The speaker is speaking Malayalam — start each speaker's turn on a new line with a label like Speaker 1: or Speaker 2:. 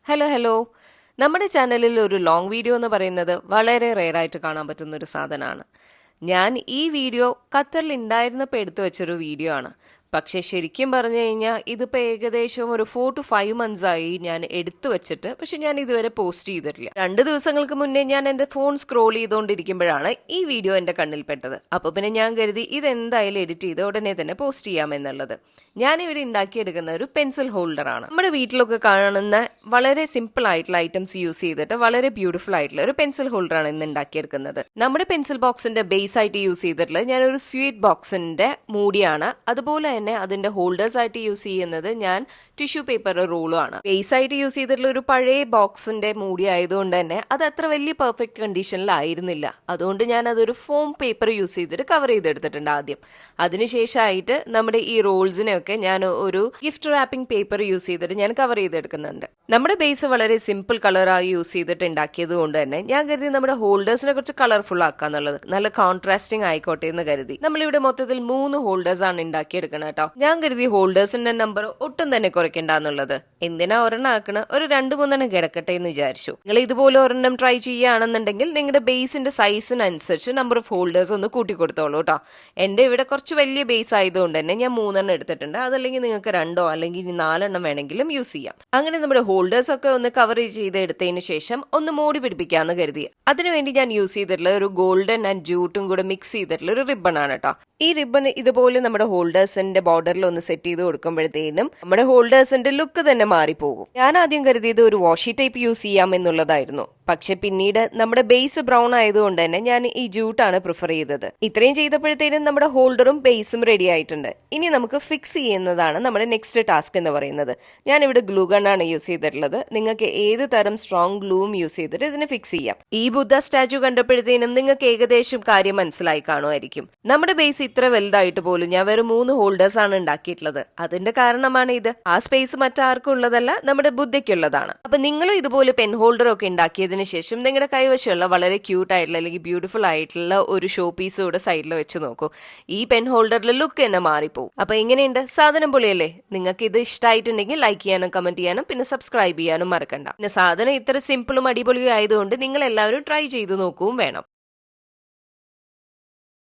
Speaker 1: ഹലോ. നമ്മുടെ ചാനലിൽ ഒരു ലോങ് വീഡിയോ എന്ന് പറയുന്നത് വളരെ റെയറായിട്ട് കാണാൻ പറ്റുന്ന ഒരു സാധനമാണ്. ഞാൻ ഈ വീഡിയോ ഖത്തറിൽ ഉണ്ടായിരുന്നപ്പോൾ എടുത്തു വെച്ചൊരു വീഡിയോ ആണ്. പക്ഷേ ശരിക്കും പറഞ്ഞു കഴിഞ്ഞാൽ ഇതിപ്പോൾ ഏകദേശം ഒരു 4 to 5 months ആയി ഞാൻ എടുത്തു വെച്ചിട്ട്. പക്ഷെ ഞാൻ ഇതുവരെ പോസ്റ്റ് ചെയ്തിട്ടില്ല. 2 ദിവസങ്ങൾക്ക് മുന്നേ ഞാൻ എൻ്റെ ഫോൺ സ്ക്രോൾ ചെയ്തുകൊണ്ടിരിക്കുമ്പോഴാണ് ഈ വീഡിയോ എൻ്റെ കണ്ണിൽപ്പെട്ടത്. അപ്പോൾ പിന്നെ ഞാൻ കരുതി ഇതെന്തായാലും എഡിറ്റ് ചെയ്ത് ഉടനെ തന്നെ പോസ്റ്റ് ചെയ്യാമെന്നുള്ളത്. ഞാനിവിടെ ഉണ്ടാക്കിയെടുക്കുന്ന ഒരു പെൻസിൽ ഹോൾഡറാണ്. നമ്മുടെ വീട്ടിലൊക്കെ കാണുന്ന വളരെ സിമ്പിൾ ആയിട്ടുള്ള ഐറ്റംസ് യൂസ് ചെയ്തിട്ട് വളരെ ബ്യൂട്ടിഫുൾ ആയിട്ടുള്ള ഒരു പെൻസിൽ ഹോൾഡറാണ് ഇന്ന് ഉണ്ടാക്കിയെടുക്കുന്നത്. നമ്മുടെ പെൻസിൽ ബോക്സിന്റെ ബേസ് ആയിട്ട് യൂസ് ചെയ്തിട്ടുള്ളത് ഞാനൊരു സ്വീറ്റ് ബോക്സിന്റെ മൂടിയാണ്. അതുപോലെ തന്നെ അതിന്റെ ഹോൾഡേഴ്സ് ആയിട്ട് യൂസ് ചെയ്യുന്നത് ഞാൻ ടിഷ്യൂ പേപ്പർ റോളും ആണ്. ബേസ് ആയിട്ട് യൂസ് ചെയ്തിട്ടുള്ള ഒരു പഴയ ബോക്സിന്റെ മൂടി ആയതുകൊണ്ട് തന്നെ അത് അത്ര വലിയ പെർഫെക്റ്റ് കണ്ടീഷനിലായിരുന്നില്ല. അതുകൊണ്ട് ഞാൻ അതൊരു ഫോം പേപ്പർ യൂസ് ചെയ്തിട്ട് കവർ ചെയ്തെടുത്തിട്ടുണ്ട് ആദ്യം. അതിനുശേഷമായിട്ട് നമ്മുടെ ഈ റോൾസിനെ ഞാൻ ഒരു ഗിഫ്റ്റ് റാപ്പിംഗ് പേപ്പർ യൂസ് ചെയ്തിട്ട് ഞാൻ കവർ ചെയ്തെടുക്കുന്നുണ്ട്. നമ്മുടെ ബേസ് വളരെ സിമ്പിൾ കളറായി യൂസ് ചെയ്തിട്ട് ഉണ്ടാക്കിയത് കൊണ്ട് തന്നെ ഞാൻ കരുതി നമ്മുടെ ഹോൾഡേഴ്സിനെ കുറച്ച് കളർഫുൾ ആക്കാന്നുള്ളത്, നല്ല കോൺട്രാസ്റ്റിംഗ് ആയിക്കോട്ടെ എന്ന് കരുതി നമ്മളിവിടെ മൊത്തത്തിൽ 3 ഹോൾഡേഴ്സ് ആണ് ഉണ്ടാക്കിയെടുക്കണം കേട്ടോ. ഞാൻ കരുതി ഹോൾഡേഴ്സിന്റെ നമ്പർ ഒട്ടും തന്നെ കുറയ്ക്കണ്ടെന്നുള്ളത്. എന്തിനാ ഒരെണ്ണം ആക്കണ, ഒരു 2-3 കിടക്കട്ടെ എന്ന് വിചാരിച്ചു. നിങ്ങൾ ഇതുപോലെ ഒരെണ്ണം ട്രൈ ചെയ്യുകയാണെന്നുണ്ടെങ്കിൽ നിങ്ങളുടെ ബേസിന്റെ സൈസിനനുസരിച്ച് നമ്പർ ഓഫ് ഹോൾഡേഴ്സ് ഒന്ന് കൂട്ടിക്കൊടുത്തോളൂ കേട്ടോ. എന്റെ ഇവിടെ കുറച്ച് വലിയ ബേസ് ആയതുകൊണ്ട് തന്നെ ഞാൻ 3 എടുത്തിട്ടുണ്ട്. അതല്ലെങ്കിൽ നിങ്ങൾക്ക് 2 അല്ലെങ്കിൽ 4 വേണമെങ്കിലും യൂസ് ചെയ്യാം. അങ്ങനെ നമ്മുടെ ഹോൾഡേഴ്സ് ഒക്കെ ഒന്ന് കവർ ചെയ്ത് എടുത്തതിന് ശേഷം ഒന്ന് മോടി പിടിപ്പിക്കാന്ന് കരുതി. അതിനുവേണ്ടി ഞാൻ യൂസ് ചെയ്തിട്ടുള്ള ഒരു ഗോൾഡൻ ആൻഡ് ജൂട്ടും കൂടെ മിക്സ് ചെയ്തിട്ടുള്ള ഒരു റിബൺ ആണ് കേട്ടോ. ഈ റിബൺ ഇതുപോലെ നമ്മുടെ ഹോൾഡേഴ്സിന്റെ ബോർഡറിൽ ഒന്ന് സെറ്റ് ചെയ്ത് കൊടുക്കുമ്പോഴത്തേനും നമ്മുടെ ഹോൾഡേഴ്സിന്റെ ലുക്ക് തന്നെ മാറിപ്പോകും. ഞാൻ ആദ്യം കരുതിയത് ഒരു വാഷി ടൈപ്പ് യൂസ് ചെയ്യാം എന്നുള്ളതായിരുന്നു. പക്ഷെ പിന്നീട് നമ്മുടെ ബേസ് ബ്രൗൺ ആയതുകൊണ്ട് തന്നെ ഞാൻ ഈ ജൂട്ടാണ് പ്രിഫർ ചെയ്തത്. ഇത്രയും ചെയ്തപ്പോഴത്തേനും നമ്മുടെ ഹോൾഡറും ബേസും റെഡി ആയിട്ടുണ്ട്. ഇനി നമുക്ക് ഫിക്സ് ചെയ്യുന്നതാണ് നമ്മുടെ നെക്സ്റ്റ് ടാസ്ക് എന്ന് പറയുന്നത്. ഞാനിവിടെ ഗ്ലൂ ഗണ്ണാണ് യൂസ് ചെയ്തിട്ടുള്ളത്. നിങ്ങൾക്ക് ഏത് തരം സ്ട്രോങ് ഗ്ലൂവും യൂസ് ചെയ്തിട്ട് ഇതിനെ ഫിക്സ് ചെയ്യാം. ഈ ബുദ്ധ സ്റ്റാച്ചു കണ്ടപ്പോഴത്തേനും നിങ്ങൾക്ക് ഏകദേശം കാര്യം മനസ്സിലായി കാണുമായിരിക്കും. നമ്മുടെ ബേസ് ഇത്ര വലുതായിട്ട് പോലും ഞാൻ വെറും 3 ഹോൾഡേഴ്സ് ആണ് ഉണ്ടാക്കിയിട്ടുള്ളത്. അതിന്റെ കാരണമാണ് ഇത്. ആ സ്പേസ് മറ്റാർക്കും ഉള്ളതല്ല, നമ്മുടെ ബുദ്ധയ്ക്കുള്ളതാണ്. അപ്പൊ നിങ്ങളും ഇതുപോലെ പെൻ ഹോൾഡർ ഒക്കെ ഉണ്ടാക്കിയതിന് ശേഷം നിങ്ങളുടെ കൈവശമുള്ള വളരെ ക്യൂട്ട് ആയിട്ടുള്ള അല്ലെങ്കിൽ ബ്യൂട്ടിഫുൾ ആയിട്ടുള്ള ഒരു ഷോ പീസ് കൂടെ സൈഡിൽ വെച്ച് നോക്കൂ. ഈ പെൻ ഹോൾഡറിലെ ലുക്ക് തന്നെ മാറിപ്പോവും. അപ്പൊ എങ്ങനെയുണ്ട് സാധനം? പൊളിയല്ലേ? നിങ്ങൾക്ക് ഇത് ഇഷ്ടമായിട്ടുണ്ടെങ്കിൽ ലൈക്ക് ചെയ്യാനും കമന്റ് ചെയ്യാനും പിന്നെ സബ്സ്ക്രൈബ് ചെയ്യാനും മറക്കണ്ട. പിന്നെ സാധനം ഇത്ര സിമ്പിളും അടിപൊളിയും ആയതുകൊണ്ട് നിങ്ങൾ എല്ലാവരും ട്രൈ ചെയ്ത് നോക്കുകയും വേണം.